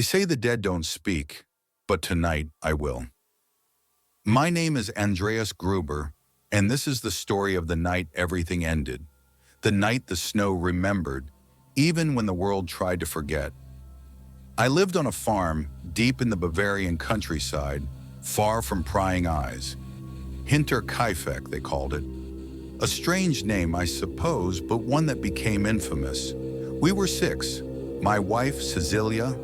They say the dead don't speak, but tonight I will. My name is Andreas Gruber, and this is the story of the night everything ended. The night the snow remembered, even when the world tried to forget. I lived on a farm deep in the Bavarian countryside, far from prying eyes. Hinterkaifeck, they called it. A strange name, I suppose, but one that became infamous. We were 6. My wife, Cecilia,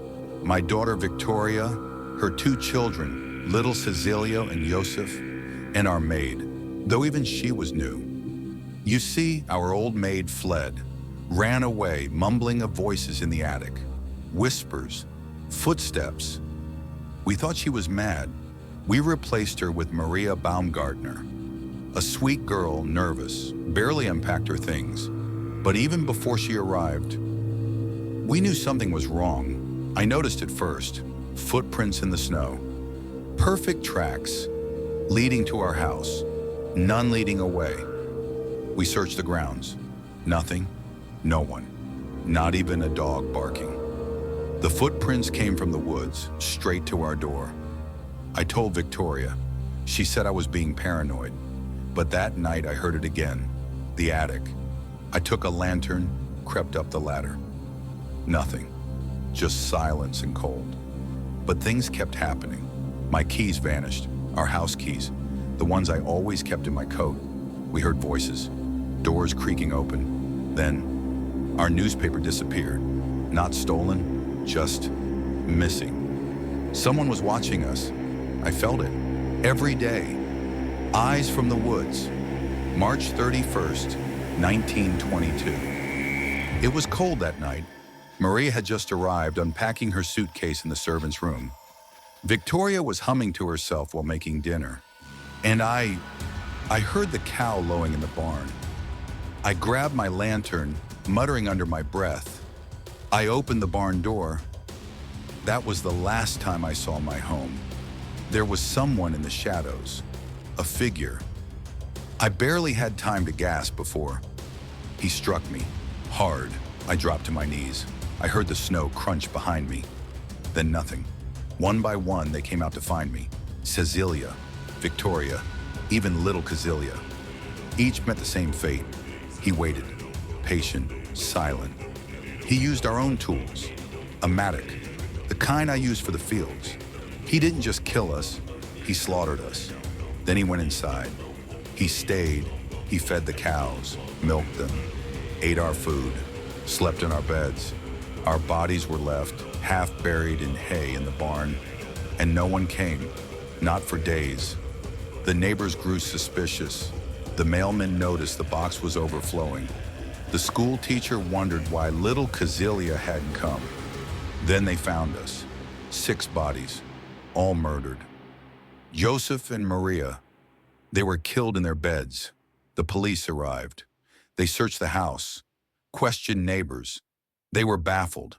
my daughter, Victoria, her 2 children, little Cecilia and Joseph, and our maid, though even she was new. You see, our old maid fled, ran away, mumbling of voices in the attic, whispers, footsteps. We thought she was mad. We replaced her with Maria Baumgartner, a sweet girl, nervous, barely unpacked her things. But even before she arrived, we knew something was wrong. I noticed it first, footprints in the snow. Perfect tracks, leading to our house, none leading away. We searched the grounds. Nothing, no one, not even a dog barking. The footprints came from the woods, straight to our door. I told Victoria. She said I was being paranoid. But that night I heard it again, the attic. I took a lantern, crept up the ladder. Nothing, just silence and cold. But things kept happening. My keys vanished, our house keys, the ones I always kept in my coat. We heard voices, doors creaking open. Then, our newspaper disappeared. Not stolen, just missing. Someone was watching us. I felt it, every day. Eyes from the Woods, March 31st, 1922. It was cold that night. Maria had just arrived, unpacking her suitcase in the servant's room. Victoria was humming to herself while making dinner. And I heard the cow lowing in the barn. I grabbed my lantern, muttering under my breath. I opened the barn door. That was the last time I saw my home. There was someone in the shadows. A figure. I barely had time to gasp before he struck me, hard. I dropped to my knees. I heard the snow crunch behind me. Then nothing. One by one, they came out to find me. Cecilia, Victoria, even little Cecilia. Each met the same fate. He waited, patient, silent. He used our own tools, a mattock, the kind I used for the fields. He didn't just kill us, he slaughtered us. Then he went inside. He stayed. He fed the cows, milked them, ate our food, slept in our beds. Our bodies were left half buried in hay in the barn, and no one came, not for days. The neighbors grew suspicious. The mailman noticed the box was overflowing. The school teacher wondered why little Cecilia hadn't come. Then they found us, 6 bodies, all murdered. Joseph and Maria, they were killed in their beds. The police arrived. They searched the house, questioned neighbors. They were baffled.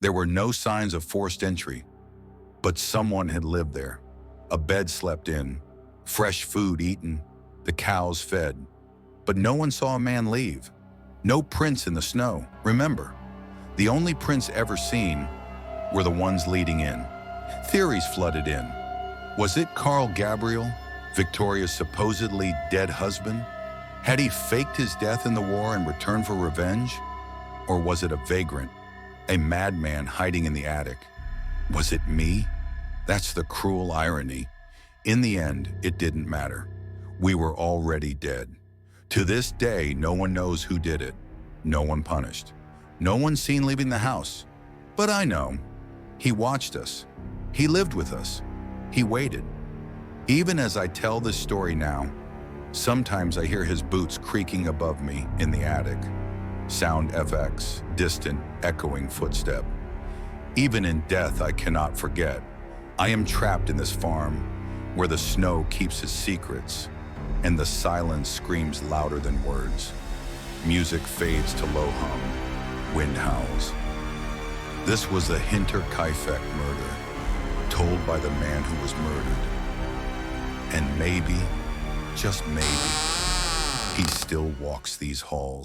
There were no signs of forced entry, but someone had lived there. A bed slept in, fresh food eaten, the cows fed. But no one saw a man leave. No prints in the snow. Remember, the only prints ever seen were the ones leading in. Theories flooded in. Was it Carl Gabriel, Victoria's supposedly dead husband? Had he faked his death in the war and returned for revenge? Or was it a vagrant, a madman hiding in the attic? Was it me? That's the cruel irony. In the end, it didn't matter. We were already dead. To this day, no one knows who did it. No one punished. No one seen leaving the house. But I know. He watched us. He lived with us. He waited. Even as I tell this story now, sometimes I hear his boots creaking above me in the attic. Sound FX, distant, echoing footstep. Even in death, I cannot forget. I am trapped in this farm where the snow keeps its secrets and the silence screams louder than words. Music fades to low hum, wind howls. This was the Hinterkaifeck murder, told by the man who was murdered. And maybe, just maybe, he still walks these halls.